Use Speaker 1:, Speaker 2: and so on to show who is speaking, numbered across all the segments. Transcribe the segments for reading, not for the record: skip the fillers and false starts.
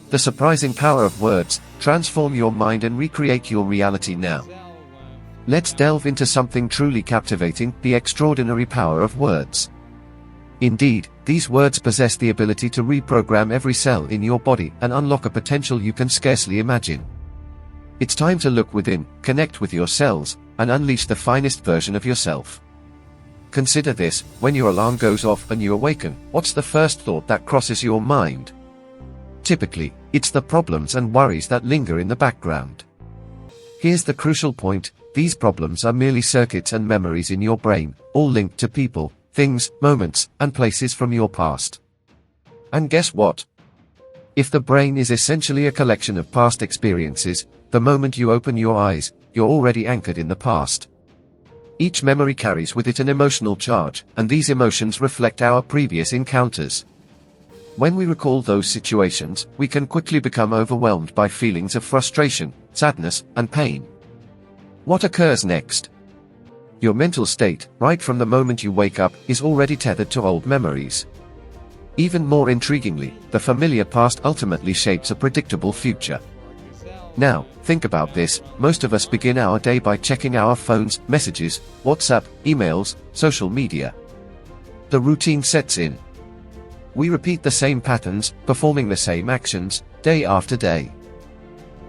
Speaker 1: The surprising power of words. Transform your mind and recreate your reality now. Let's delve into something truly captivating, the extraordinary power of words. Indeed, these words possess the ability to reprogram every cell in your body and unlock a potential you can scarcely imagine. It's time to look within, connect with your cells, and unleash the finest version of yourself. Consider this: when your alarm goes off and you awaken, what's the first thought that crosses your mind? Typically, it's the problems and worries that linger in the background. Here's the crucial point: these problems are merely circuits and memories in your brain, all linked to people, things, moments, and places from your past. And guess what? If the brain is essentially a collection of past experiences, the moment you open your eyes, you're already anchored in the past. Each memory carries with it an emotional charge, and these emotions reflect our previous encounters. When we recall those situations, we can quickly become overwhelmed by feelings of frustration, sadness, and pain. What occurs next? Your mental state, right from the moment you wake up, is already tethered to old memories. Even more intriguingly, the familiar past ultimately shapes a predictable future. Now, think about this: most of us begin our day by checking our phones, messages, WhatsApp, emails, social media. The routine sets in. We repeat the same patterns, performing the same actions, day after day.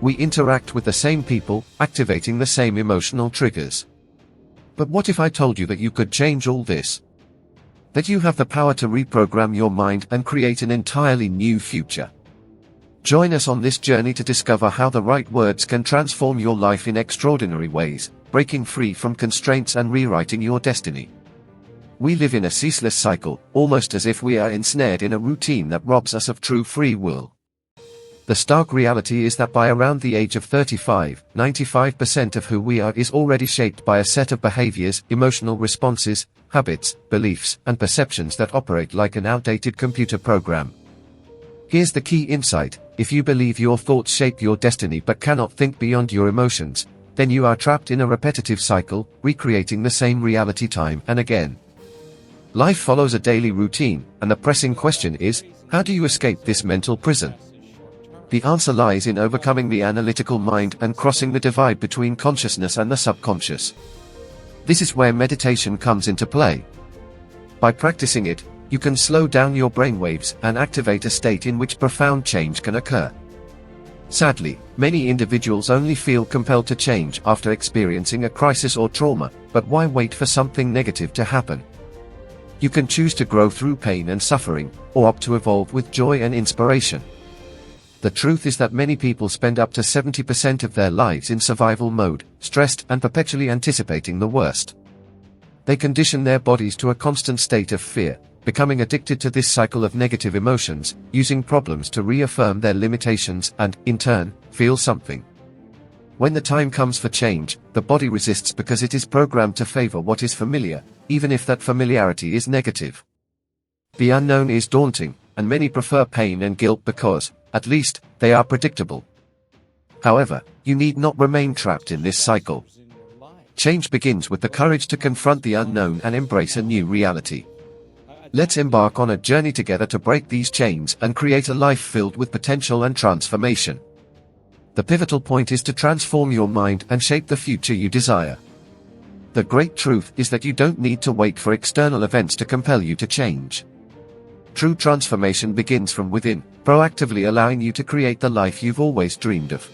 Speaker 1: We interact with the same people, activating the same emotional triggers. But what if I told you that you could change all this? That you have the power to reprogram your mind and create an entirely new future? Join us on this journey to discover how the right words can transform your life in extraordinary ways, breaking free from constraints and rewriting your destiny. We live in a ceaseless cycle, almost as if we are ensnared in a routine that robs us of true free will. The stark reality is that by around the age of 35, 95% of who we are is already shaped by a set of behaviors, emotional responses, habits, beliefs, and perceptions that operate like an outdated computer program. Here's the key insight: if you believe your thoughts shape your destiny but cannot think beyond your emotions, then you are trapped in a repetitive cycle, recreating the same reality time and again. Life follows a daily routine, and the pressing question is, how do you escape this mental prison? The answer lies in overcoming the analytical mind and crossing the divide between consciousness and the subconscious. This is where meditation comes into play. By practicing it, you can slow down your brainwaves and activate a state in which profound change can occur. Sadly, many individuals only feel compelled to change after experiencing a crisis or trauma, but why wait for something negative to happen? You can choose to grow through pain and suffering, or opt to evolve with joy and inspiration. The truth is that many people spend up to 70% of their lives in survival mode, stressed and perpetually anticipating the worst. They condition their bodies to a constant state of fear, becoming addicted to this cycle of negative emotions, using problems to reaffirm their limitations and, in turn, feel something. When the time comes for change, the body resists because it is programmed to favor what is familiar, even if that familiarity is negative. The unknown is daunting, and many prefer pain and guilt because, at least, they are predictable. However, you need not remain trapped in this cycle. Change begins with the courage to confront the unknown and embrace a new reality. Let's embark on a journey together to break these chains and create a life filled with potential and transformation. The pivotal point is to transform your mind and shape the future you desire. The great truth is that you don't need to wait for external events to compel you to change. True transformation begins from within, proactively allowing you to create the life you've always dreamed of.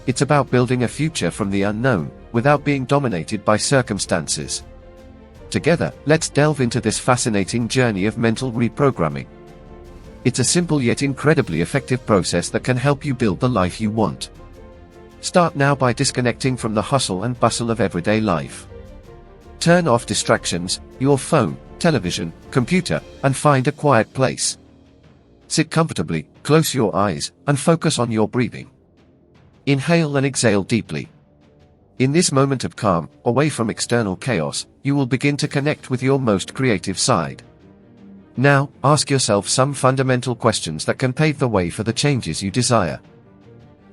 Speaker 1: It's about building a future from the unknown, without being dominated by circumstances. Together, let's delve into this fascinating journey of mental reprogramming. It's a simple yet incredibly effective process that can help you build the life you want. Start now by disconnecting from the hustle and bustle of everyday life. Turn off distractions, your phone, television, computer, and find a quiet place. Sit comfortably, close your eyes, and focus on your breathing. Inhale and exhale deeply. In this moment of calm, away from external chaos, you will begin to connect with your most creative side. Now, ask yourself some fundamental questions that can pave the way for the changes you desire.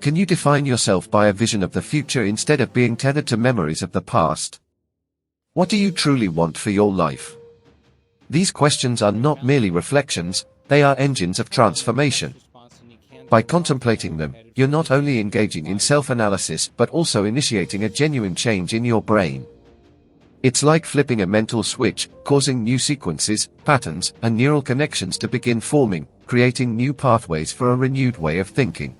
Speaker 1: Can you define yourself by a vision of the future instead of being tethered to memories of the past? What do you truly want for your life? These questions are not merely reflections, they are engines of transformation. By contemplating them, you're not only engaging in self-analysis but also initiating a genuine change in your brain. It's like flipping a mental switch, causing new sequences, patterns, and neural connections to begin forming, creating new pathways for a renewed way of thinking.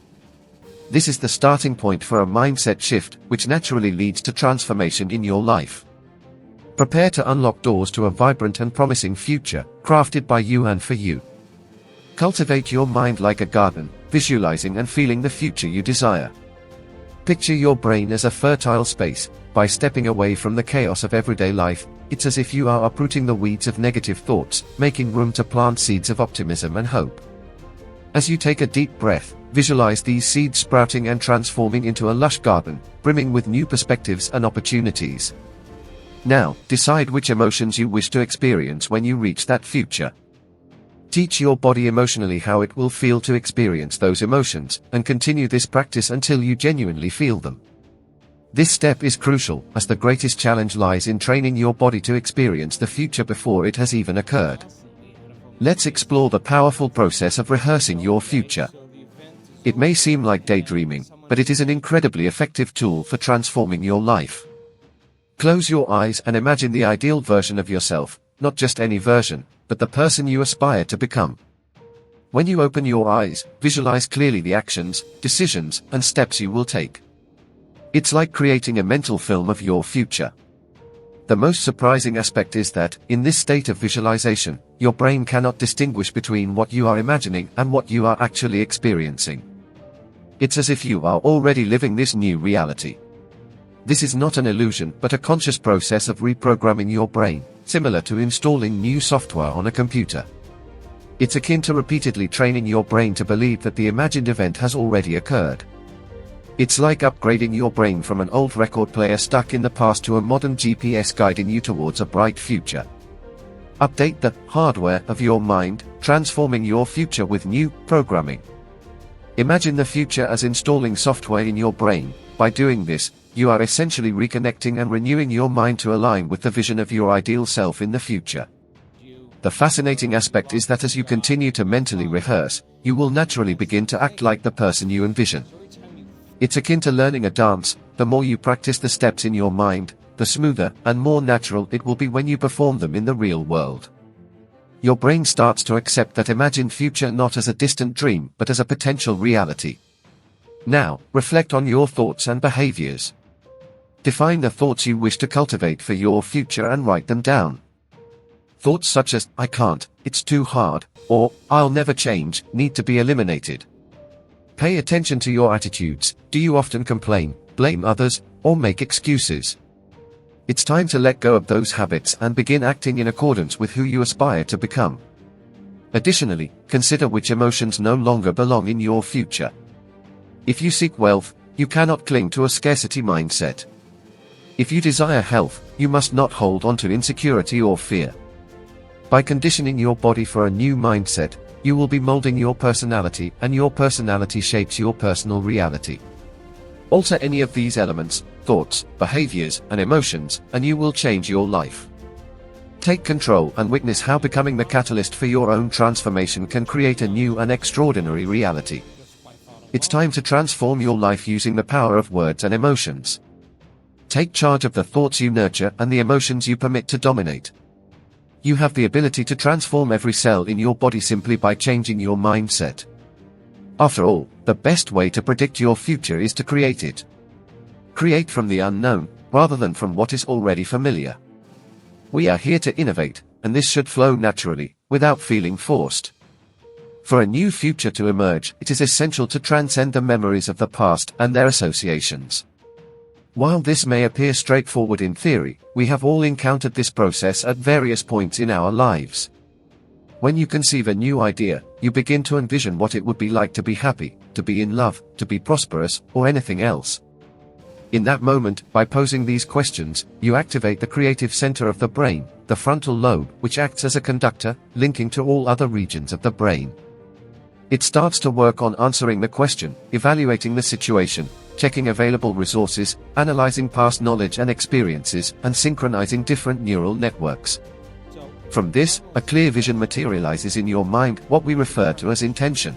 Speaker 1: This is the starting point for a mindset shift, which naturally leads to transformation in your life. Prepare to unlock doors to a vibrant and promising future, crafted by you and for you. Cultivate your mind like a garden, visualizing and feeling the future you desire. Picture your brain as a fertile space. By stepping away from the chaos of everyday life, it's as if you are uprooting the weeds of negative thoughts, making room to plant seeds of optimism and hope. As you take a deep breath, visualize these seeds sprouting and transforming into a lush garden, brimming with new perspectives and opportunities. Now, decide which emotions you wish to experience when you reach that future. Teach your body emotionally how it will feel to experience those emotions, and continue this practice until you genuinely feel them. This step is crucial, as the greatest challenge lies in training your body to experience the future before it has even occurred. Let's explore the powerful process of rehearsing your future. It may seem like daydreaming, but it is an incredibly effective tool for transforming your life. Close your eyes and imagine the ideal version of yourself, not just any version, but the person you aspire to become. When you open your eyes, visualize clearly the actions, decisions, and steps you will take. It's like creating a mental film of your future. The most surprising aspect is that, in this state of visualization, your brain cannot distinguish between what you are imagining and what you are actually experiencing. It's as if you are already living this new reality. This is not an illusion but a conscious process of reprogramming your brain, similar to installing new software on a computer. It's akin to repeatedly training your brain to believe that the imagined event has already occurred. It's like upgrading your brain from an old record player stuck in the past to a modern GPS guiding you towards a bright future. Update the hardware of your mind, transforming your future with new programming. Imagine the future as installing software in your brain. By doing this, you are essentially reconnecting and renewing your mind to align with the vision of your ideal self in the future. The fascinating aspect is that as you continue to mentally rehearse, you will naturally begin to act like the person you envision. It's akin to learning a dance. The more you practice the steps in your mind, the smoother and more natural it will be when you perform them in the real world. Your brain starts to accept that imagined future not as a distant dream but as a potential reality. Now, reflect on your thoughts and behaviors. Define the thoughts you wish to cultivate for your future and write them down. Thoughts such as, "I can't, it's too hard," or "I'll never change," need to be eliminated. Pay attention to your attitudes. Do you often complain, blame others, or make excuses? It's time to let go of those habits and begin acting in accordance with who you aspire to become. Additionally, consider which emotions no longer belong in your future. If you seek wealth, you cannot cling to a scarcity mindset. If you desire health, you must not hold on to insecurity or fear. By conditioning your body for a new mindset, you will be molding your personality, and your personality shapes your personal reality. Alter any of these elements, thoughts, behaviors, and emotions, and you will change your life. Take control and witness how becoming the catalyst for your own transformation can create a new and extraordinary reality. It's time to transform your life using the power of words and emotions. Take charge of the thoughts you nurture and the emotions you permit to dominate. You have the ability to transform every cell in your body simply by changing your mindset. After all, the best way to predict your future is to create it. Create from the unknown, rather than from what is already familiar. We are here to innovate, and this should flow naturally, without feeling forced. For a new future to emerge, it is essential to transcend the memories of the past and their associations. While this may appear straightforward in theory, we have all encountered this process at various points in our lives. When you conceive a new idea, you begin to envision what it would be like to be happy, to be in love, to be prosperous, or anything else. In that moment, by posing these questions, you activate the creative center of the brain, the frontal lobe, which acts as a conductor, linking to all other regions of the brain. It starts to work on answering the question, evaluating the situation, checking available resources, analyzing past knowledge and experiences, and synchronizing different neural networks. From this, a clear vision materializes in your mind, what we refer to as intention.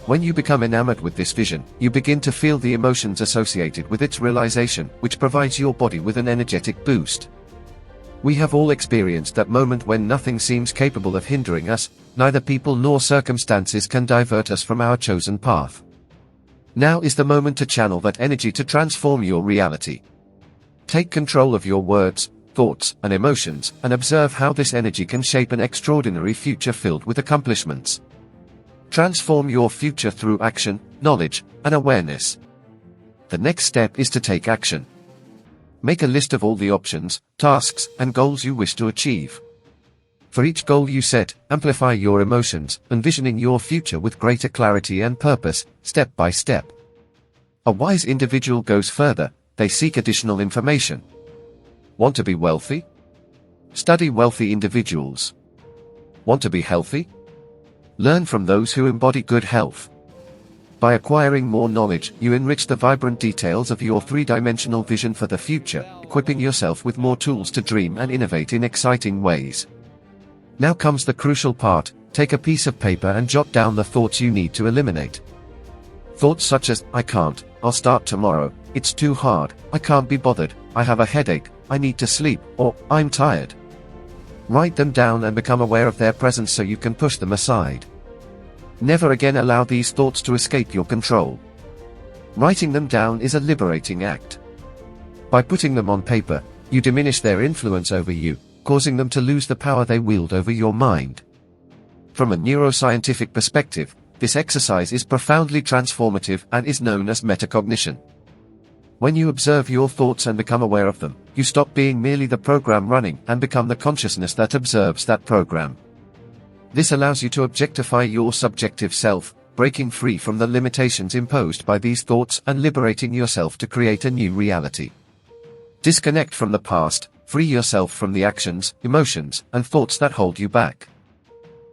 Speaker 1: When you become enamored with this vision, you begin to feel the emotions associated with its realization, which provides your body with an energetic boost. We have all experienced that moment when nothing seems capable of hindering us, neither people nor circumstances can divert us from our chosen path. Now is the moment to channel that energy to transform your reality. Take control of your words, thoughts, and emotions, and observe how this energy can shape an extraordinary future filled with accomplishments. Transform your future through action, knowledge, and awareness. The next step is to take action. Make a list of all the options, tasks, and goals you wish to achieve. For each goal you set, amplify your emotions, envisioning your future with greater clarity and purpose, step by step. A wise individual goes further. They seek additional information. Want to be wealthy? Study wealthy individuals. Want to be healthy? Learn from those who embody good health. By acquiring more knowledge, you enrich the vibrant details of your three-dimensional vision for the future, equipping yourself with more tools to dream and innovate in exciting ways. Now comes the crucial part. Take a piece of paper and jot down the thoughts you need to eliminate. Thoughts such as, I can't, I'll start tomorrow, it's too hard, I can't be bothered, I have a headache, I need to sleep, or, I'm tired. Write them down and become aware of their presence so you can push them aside. Never again allow these thoughts to escape your control. Writing them down is a liberating act. By putting them on paper, you diminish their influence over you, causing them to lose the power they wield over your mind. From a neuroscientific perspective, this exercise is profoundly transformative and is known as metacognition. When you observe your thoughts and become aware of them, you stop being merely the program running and become the consciousness that observes that program. This allows you to objectify your subjective self, breaking free from the limitations imposed by these thoughts and liberating yourself to create a new reality. Disconnect from the past, free yourself from the actions, emotions, and thoughts that hold you back.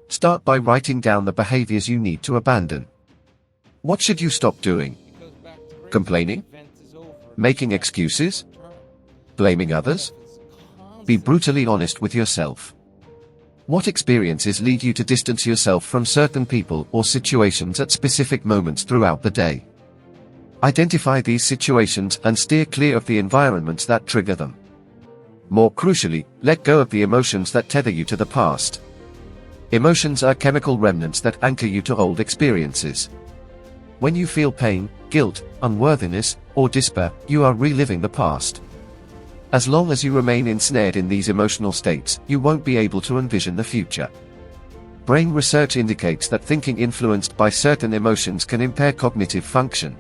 Speaker 1: Start by writing down the behaviors you need to abandon. What should you stop doing? Complaining? Making excuses? Blaming others? Be brutally honest with yourself. What experiences lead you to distance yourself from certain people or situations at specific moments throughout the day? Identify these situations and steer clear of the environments that trigger them. More crucially, let go of the emotions that tether you to the past. Emotions are chemical remnants that anchor you to old experiences. When you feel pain, guilt, unworthiness, or despair, you are reliving the past. As long as you remain ensnared in these emotional states, you won't be able to envision the future. Brain research indicates that thinking influenced by certain emotions can impair cognitive function.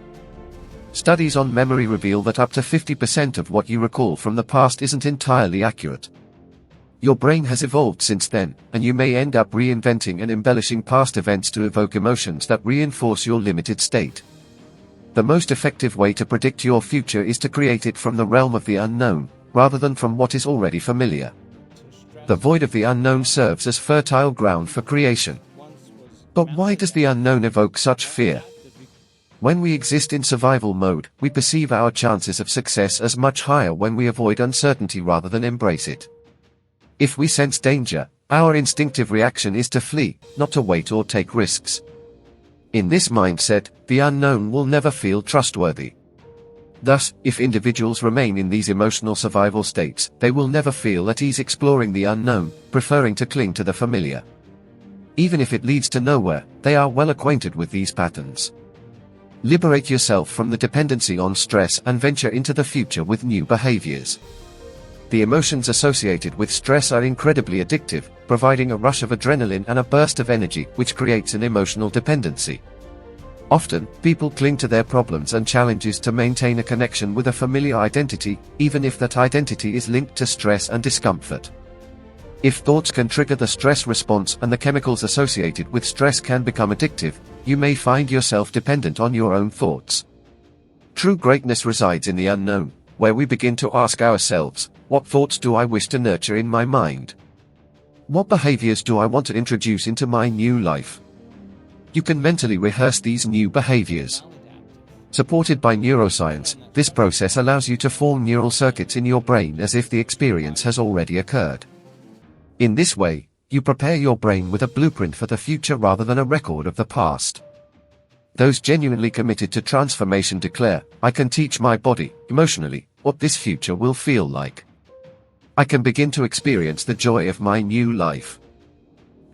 Speaker 1: Studies on memory reveal that up to 50% of what you recall from the past isn't entirely accurate. Your brain has evolved since then, and you may end up reinventing and embellishing past events to evoke emotions that reinforce your limited state. The most effective way to predict your future is to create it from the realm of the unknown, rather than from what is already familiar. The void of the unknown serves as fertile ground for creation. But why does the unknown evoke such fear? When we exist in survival mode, we perceive our chances of success as much higher when we avoid uncertainty rather than embrace it. If we sense danger, our instinctive reaction is to flee, not to wait or take risks. In this mindset, the unknown will never feel trustworthy. Thus, if individuals remain in these emotional survival states, they will never feel at ease exploring the unknown, preferring to cling to the familiar. Even if it leads to nowhere, they are well acquainted with these patterns. Liberate yourself from the dependency on stress and venture into the future with new behaviors. The emotions associated with stress are incredibly addictive, providing a rush of adrenaline and a burst of energy, which creates an emotional dependency. Often, people cling to their problems and challenges to maintain a connection with a familiar identity, even if that identity is linked to stress and discomfort. If thoughts can trigger the stress response and the chemicals associated with stress can become addictive, you may find yourself dependent on your own thoughts. True greatness resides in the unknown, where we begin to ask ourselves, what thoughts do I wish to nurture in my mind? What behaviors do I want to introduce into my new life? You can mentally rehearse these new behaviors. Supported by neuroscience, this process allows you to form neural circuits in your brain as if the experience has already occurred. In this way, you prepare your brain with a blueprint for the future rather than a record of the past. Those genuinely committed to transformation declare, I can teach my body, emotionally, what this future will feel like. I can begin to experience the joy of my new life.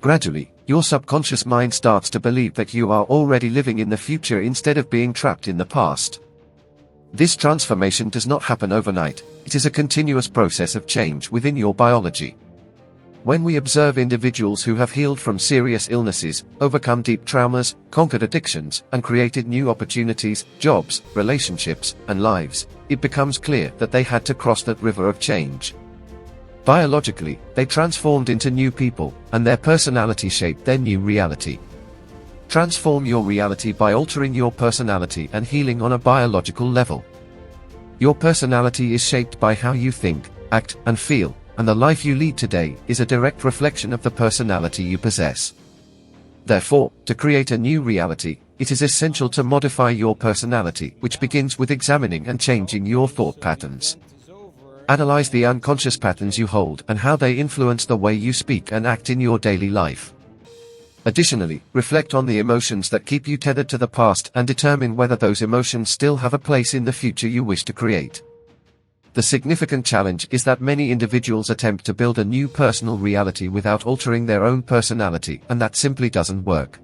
Speaker 1: Gradually, your subconscious mind starts to believe that you are already living in the future instead of being trapped in the past. This transformation does not happen overnight, it is a continuous process of change within your biology. When we observe individuals who have healed from serious illnesses, overcome deep traumas, conquered addictions, and created new opportunities, jobs, relationships, and lives, it becomes clear that they had to cross that river of change. Biologically, they transformed into new people, and their personality shaped their new reality. Transform your reality by altering your personality and healing on a biological level. Your personality is shaped by how you think, act, and feel, and the life you lead today is a direct reflection of the personality you possess. Therefore, to create a new reality, it is essential to modify your personality, which begins with examining and changing your thought patterns. Analyze the unconscious patterns you hold and how they influence the way you speak and act in your daily life. Additionally, reflect on the emotions that keep you tethered to the past and determine whether those emotions still have a place in the future you wish to create. The significant challenge is that many individuals attempt to build a new personal reality without altering their own personality, and that simply doesn't work.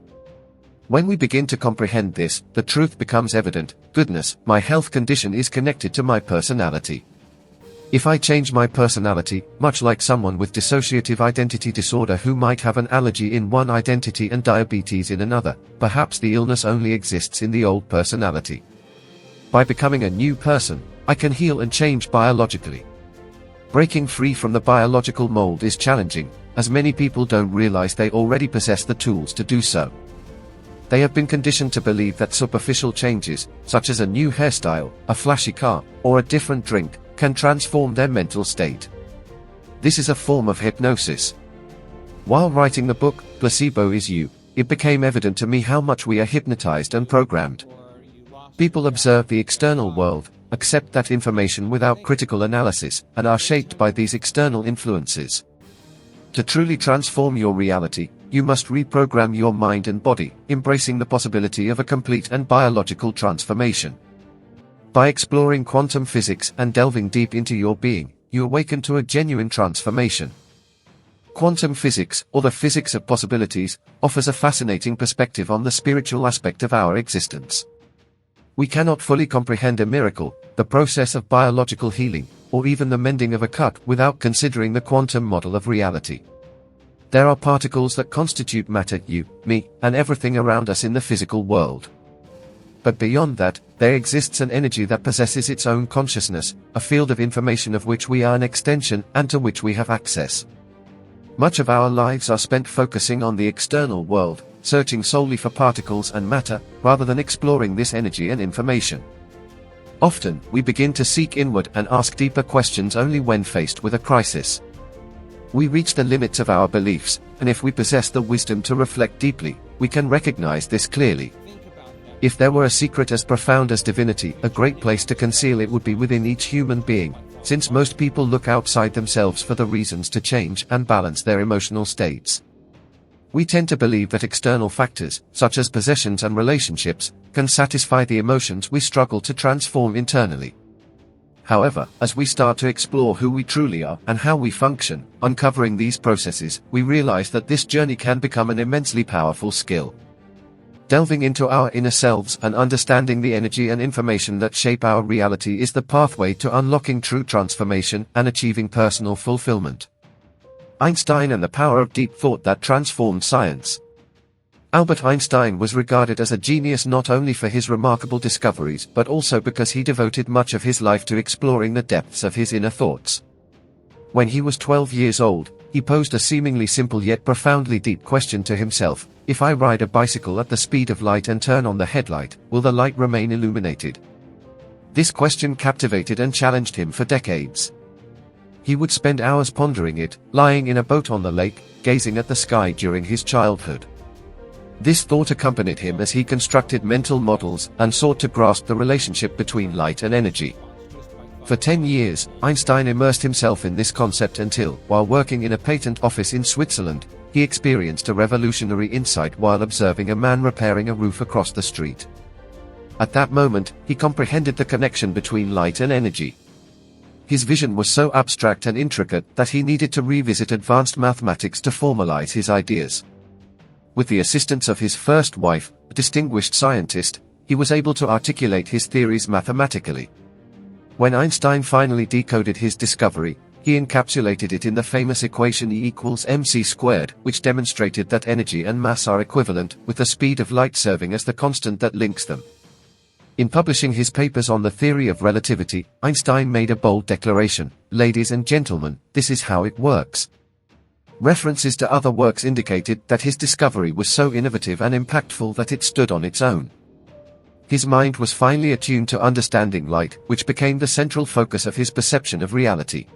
Speaker 1: When we begin to comprehend this, the truth becomes evident. Goodness, my health condition is connected to my personality. If I change my personality, much like someone with dissociative identity disorder who might have an allergy in one identity and diabetes in another, perhaps the illness only exists in the old personality. By becoming a new person, I can heal and change biologically. Breaking free from the biological mold is challenging, as many people don't realize they already possess the tools to do so. They have been conditioned to believe that superficial changes, such as a new hairstyle, a flashy car, or a different drink, can transform their mental state. This is a form of hypnosis. While writing the book, Placebo is You, it became evident to me how much we are hypnotized and programmed. People observe the external world, accept that information without critical analysis, and are shaped by these external influences. To truly transform your reality, you must reprogram your mind and body, embracing the possibility of a complete and biological transformation. By exploring quantum physics and delving deep into your being, you awaken to a genuine transformation. Quantum physics, or the physics of possibilities, offers a fascinating perspective on the spiritual aspect of our existence. We cannot fully comprehend a miracle, the process of biological healing, or even the mending of a cut without considering the quantum model of reality. There are particles that constitute matter, you, me, and everything around us in the physical world. But beyond that, there exists an energy that possesses its own consciousness, a field of information of which we are an extension and to which we have access. Much of our lives are spent focusing on the external world, searching solely for particles and matter, rather than exploring this energy and information. Often, we begin to seek inward and ask deeper questions only when faced with a crisis. We reach the limits of our beliefs, and if we possess the wisdom to reflect deeply, we can recognize this clearly. If there were a secret as profound as divinity, a great place to conceal it would be within each human being, since most people look outside themselves for the reasons to change and balance their emotional states. We tend to believe that external factors, such as possessions and relationships, can satisfy the emotions we struggle to transform internally. However, as we start to explore who we truly are and how we function, uncovering these processes, we realize that this journey can become an immensely powerful skill. Delving into our inner selves and understanding the energy and information that shape our reality is the pathway to unlocking true transformation and achieving personal fulfillment. Einstein and the power of deep thought that transformed science. Albert Einstein was regarded as a genius not only for his remarkable discoveries but also because he devoted much of his life to exploring the depths of his inner thoughts. When he was 12 years old, he posed a seemingly simple yet profoundly deep question to himself: if I ride a bicycle at the speed of light and turn on the headlight, will the light remain illuminated? This question captivated and challenged him for decades. He would spend hours pondering it, lying in a boat on the lake, gazing at the sky during his childhood. This thought accompanied him as he constructed mental models and sought to grasp the relationship between light and energy. For 10 years, Einstein immersed himself in this concept until, while working in a patent office in Switzerland, he experienced a revolutionary insight while observing a man repairing a roof across the street. At that moment, he comprehended the connection between light and energy. His vision was so abstract and intricate that he needed to revisit advanced mathematics to formalize his ideas. With the assistance of his first wife, a distinguished scientist, he was able to articulate his theories mathematically. When Einstein finally decoded his discovery, he encapsulated it in the famous equation E equals mc squared, which demonstrated that energy and mass are equivalent, with the speed of light serving as the constant that links them. In publishing his papers on the theory of relativity, Einstein made a bold declaration: "Ladies and gentlemen, this is how it works." References to other works indicated that his discovery was so innovative and impactful that it stood on its own. His mind was finely attuned to understanding light, which became the central focus of his perception of reality.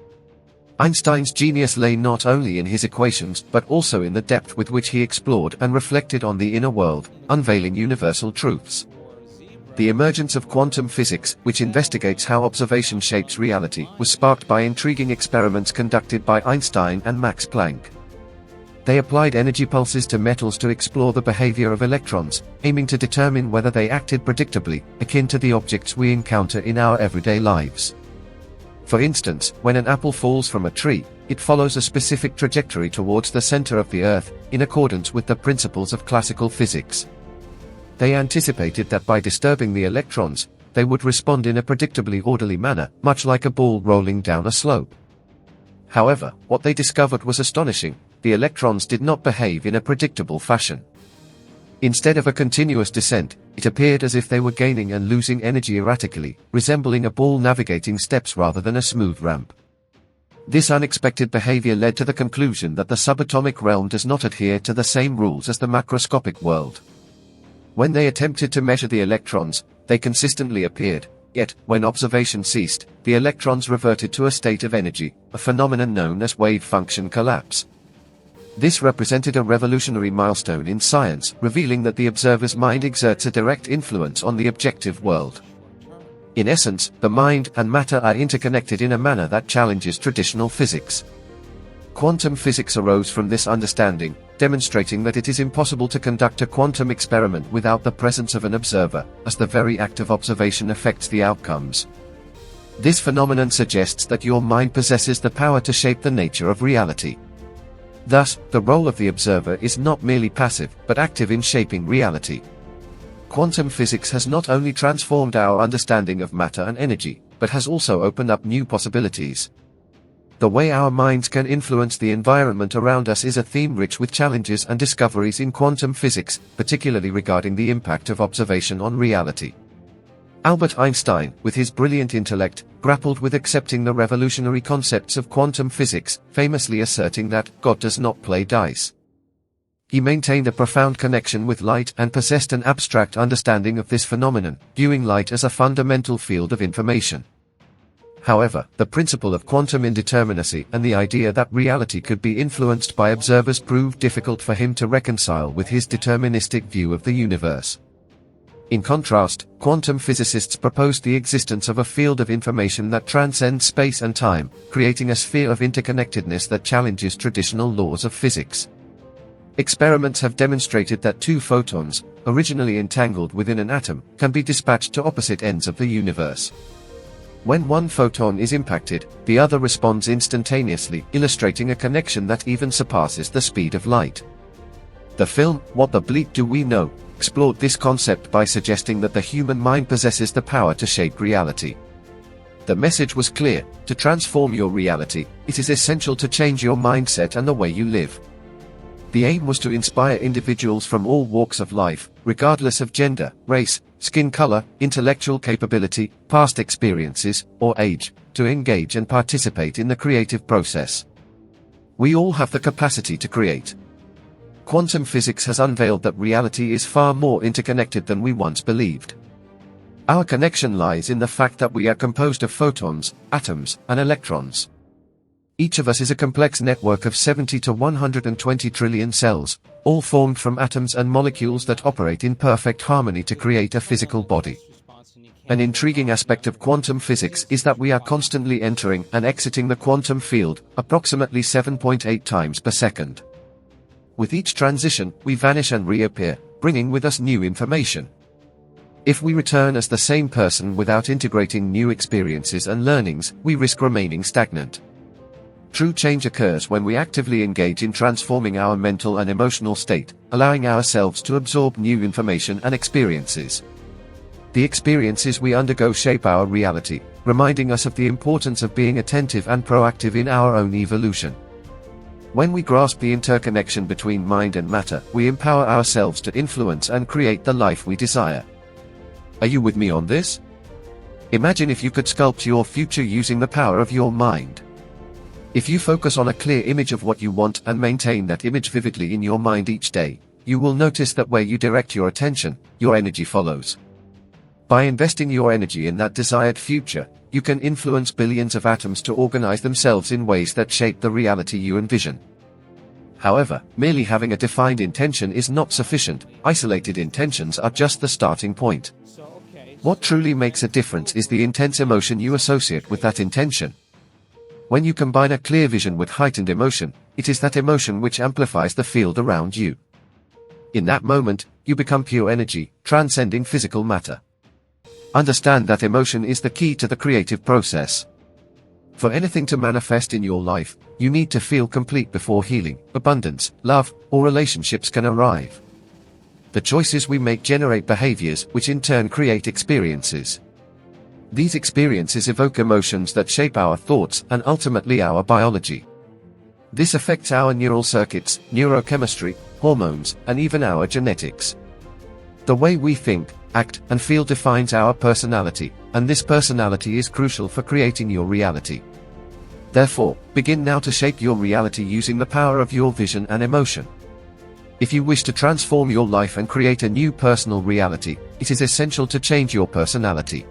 Speaker 1: Einstein's genius lay not only in his equations but also in the depth with which he explored and reflected on the inner world, unveiling universal truths. The emergence of quantum physics, which investigates how observation shapes reality, was sparked by intriguing experiments conducted by Einstein and Max Planck. They applied energy pulses to metals to explore the behavior of electrons, aiming to determine whether they acted predictably, akin to the objects we encounter in our everyday lives. For instance, when an apple falls from a tree, it follows a specific trajectory towards the center of the Earth, in accordance with the principles of classical physics. They anticipated that by disturbing the electrons, they would respond in a predictably orderly manner, much like a ball rolling down a slope. However, what they discovered was astonishing: the electrons did not behave in a predictable fashion. Instead of a continuous descent, it appeared as if they were gaining and losing energy erratically, resembling a ball navigating steps rather than a smooth ramp. This unexpected behavior led to the conclusion that the subatomic realm does not adhere to the same rules as the macroscopic world. When they attempted to measure the electrons, they consistently appeared, yet, when observation ceased, the electrons reverted to a state of energy, a phenomenon known as wave function collapse. This represented a revolutionary milestone in science, revealing that the observer's mind exerts a direct influence on the objective world. In essence, the mind and matter are interconnected in a manner that challenges traditional physics. Quantum physics arose from this understanding, demonstrating that it is impossible to conduct a quantum experiment without the presence of an observer, as the very act of observation affects the outcomes. This phenomenon suggests that your mind possesses the power to shape the nature of reality. Thus, the role of the observer is not merely passive, but active in shaping reality. Quantum physics has not only transformed our understanding of matter and energy, but has also opened up new possibilities. The way our minds can influence the environment around us is a theme rich with challenges and discoveries in quantum physics, particularly regarding the impact of observation on reality. Albert Einstein, with his brilliant intellect, grappled with accepting the revolutionary concepts of quantum physics, famously asserting that God does not play dice. He maintained a profound connection with light and possessed an abstract understanding of this phenomenon, viewing light as a fundamental field of information. However, the principle of quantum indeterminacy and the idea that reality could be influenced by observers proved difficult for him to reconcile with his deterministic view of the universe. In contrast, quantum physicists proposed the existence of a field of information that transcends space and time, creating a sphere of interconnectedness that challenges traditional laws of physics. Experiments have demonstrated that two photons, originally entangled within an atom, can be dispatched to opposite ends of the universe. When one photon is impacted, the other responds instantaneously, illustrating a connection that even surpasses the speed of light. The film, What the Bleep Do We Know?, explored this concept by suggesting that the human mind possesses the power to shape reality. The message was clear: to transform your reality, it is essential to change your mindset and the way you live. The aim was to inspire individuals from all walks of life, regardless of gender, race, skin color, intellectual capability, past experiences, or age, to engage and participate in the creative process. We all have the capacity to create. Quantum physics has unveiled that reality is far more interconnected than we once believed. Our connection lies in the fact that we are composed of photons, atoms, and electrons. Each of us is a complex network of 70 to 120 trillion cells, all formed from atoms and molecules that operate in perfect harmony to create a physical body. An intriguing aspect of quantum physics is that we are constantly entering and exiting the quantum field, approximately 7.8 times per second. With each transition, we vanish and reappear, bringing with us new information. If we return as the same person without integrating new experiences and learnings, we risk remaining stagnant. True change occurs when we actively engage in transforming our mental and emotional state, allowing ourselves to absorb new information and experiences. The experiences we undergo shape our reality, reminding us of the importance of being attentive and proactive in our own evolution. When we grasp the interconnection between mind and matter, we empower ourselves to influence and create the life we desire. Are you with me on this? Imagine if you could sculpt your future using the power of your mind. If you focus on a clear image of what you want and maintain that image vividly in your mind each day, you will notice that where you direct your attention, your energy follows. By investing your energy in that desired future, you can influence billions of atoms to organize themselves in ways that shape the reality you envision. However, merely having a defined intention is not sufficient. Isolated intentions are just the starting point. What truly makes a difference is the intense emotion you associate with that intention. When you combine a clear vision with heightened emotion, it is that emotion which amplifies the field around you. In that moment, you become pure energy, transcending physical matter. Understand that emotion is the key to the creative process. For anything to manifest in your life, you need to feel complete before healing, abundance, love, or relationships can arrive. The choices we make generate behaviors, which in turn create experiences. These experiences evoke emotions that shape our thoughts and ultimately our biology. This affects our neural circuits, neurochemistry, hormones, and even our genetics. The way we think, act, and feel defines our personality, and this personality is crucial for creating your reality. Therefore, begin now to shape your reality using the power of your vision and emotion. If you wish to transform your life and create a new personal reality, it is essential to change your personality.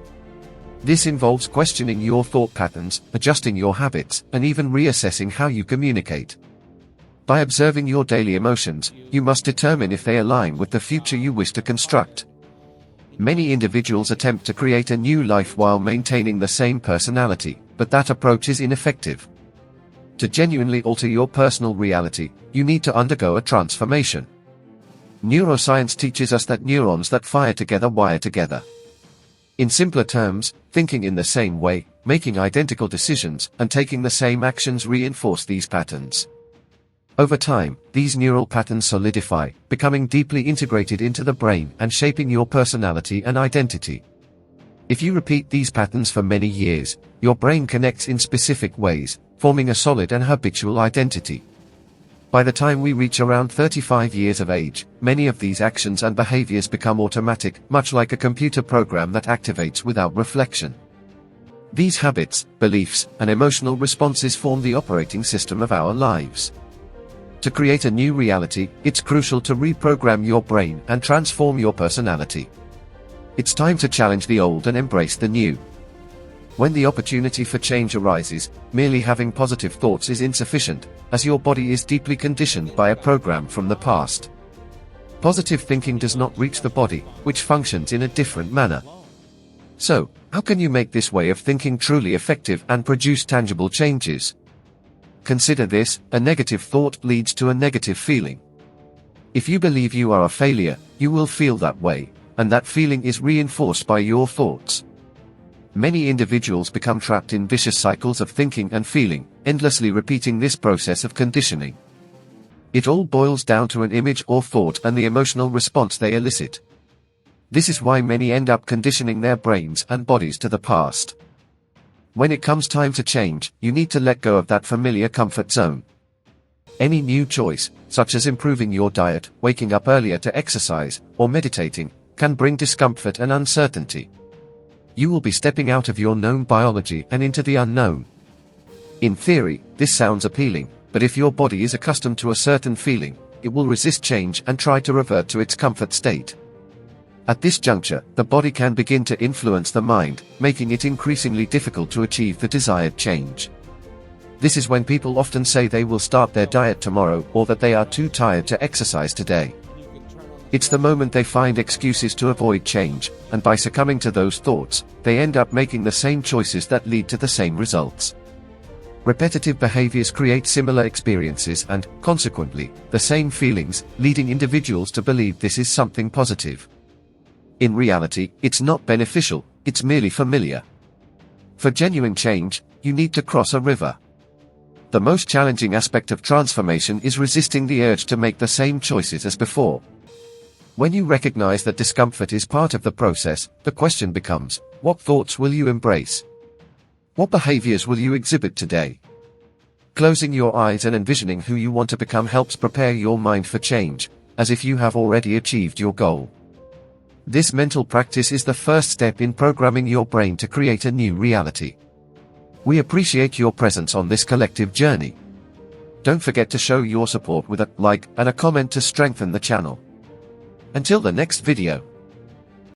Speaker 1: This involves questioning your thought patterns, adjusting your habits, and even reassessing how you communicate. By observing your daily emotions, you must determine if they align with the future you wish to construct. Many individuals attempt to create a new life while maintaining the same personality, but that approach is ineffective. To genuinely alter your personal reality, you need to undergo a transformation. Neuroscience teaches us that neurons that fire together wire together. In simpler terms, thinking in the same way, making identical decisions, and taking the same actions reinforce these patterns. Over time, these neural patterns solidify, becoming deeply integrated into the brain and shaping your personality and identity. If you repeat these patterns for many years, your brain connects in specific ways, forming a solid and habitual identity. By the time we reach around 35 years of age, many of these actions and behaviors become automatic, much like a computer program that activates without reflection. These habits, beliefs, and emotional responses form the operating system of our lives. To create a new reality, it's crucial to reprogram your brain and transform your personality. It's time to challenge the old and embrace the new. When the opportunity for change arises, merely having positive thoughts is insufficient, as your body is deeply conditioned by a program from the past. Positive thinking does not reach the body, which functions in a different manner. So, how can you make this way of thinking truly effective and produce tangible changes? Consider this: a negative thought leads to a negative feeling. If you believe you are a failure, you will feel that way, and that feeling is reinforced by your thoughts. Many individuals become trapped in vicious cycles of thinking and feeling, endlessly repeating this process of conditioning. It all boils down to an image or thought and the emotional response they elicit. This is why many end up conditioning their brains and bodies to the past. When it comes time to change, you need to let go of that familiar comfort zone. Any new choice, such as improving your diet, waking up earlier to exercise, or meditating, can bring discomfort and uncertainty. You will be stepping out of your known biology and into the unknown. In theory, this sounds appealing, but if your body is accustomed to a certain feeling, it will resist change and try to revert to its comfort state. At this juncture, the body can begin to influence the mind, making it increasingly difficult to achieve the desired change. This is when people often say they will start their diet tomorrow or that they are too tired to exercise today. It's the moment they find excuses to avoid change, and by succumbing to those thoughts, they end up making the same choices that lead to the same results. Repetitive behaviors create similar experiences and, consequently, the same feelings, leading individuals to believe this is something positive. In reality, it's not beneficial, it's merely familiar. For genuine change, you need to cross a river. The most challenging aspect of transformation is resisting the urge to make the same choices as before. When you recognize that discomfort is part of the process, the question becomes, what thoughts will you embrace? What behaviors will you exhibit today? Closing your eyes and envisioning who you want to become helps prepare your mind for change, as if you have already achieved your goal. This mental practice is the first step in programming your brain to create a new reality. We appreciate your presence on this collective journey. Don't forget to show your support with a like and a comment to strengthen the channel. Until the next video.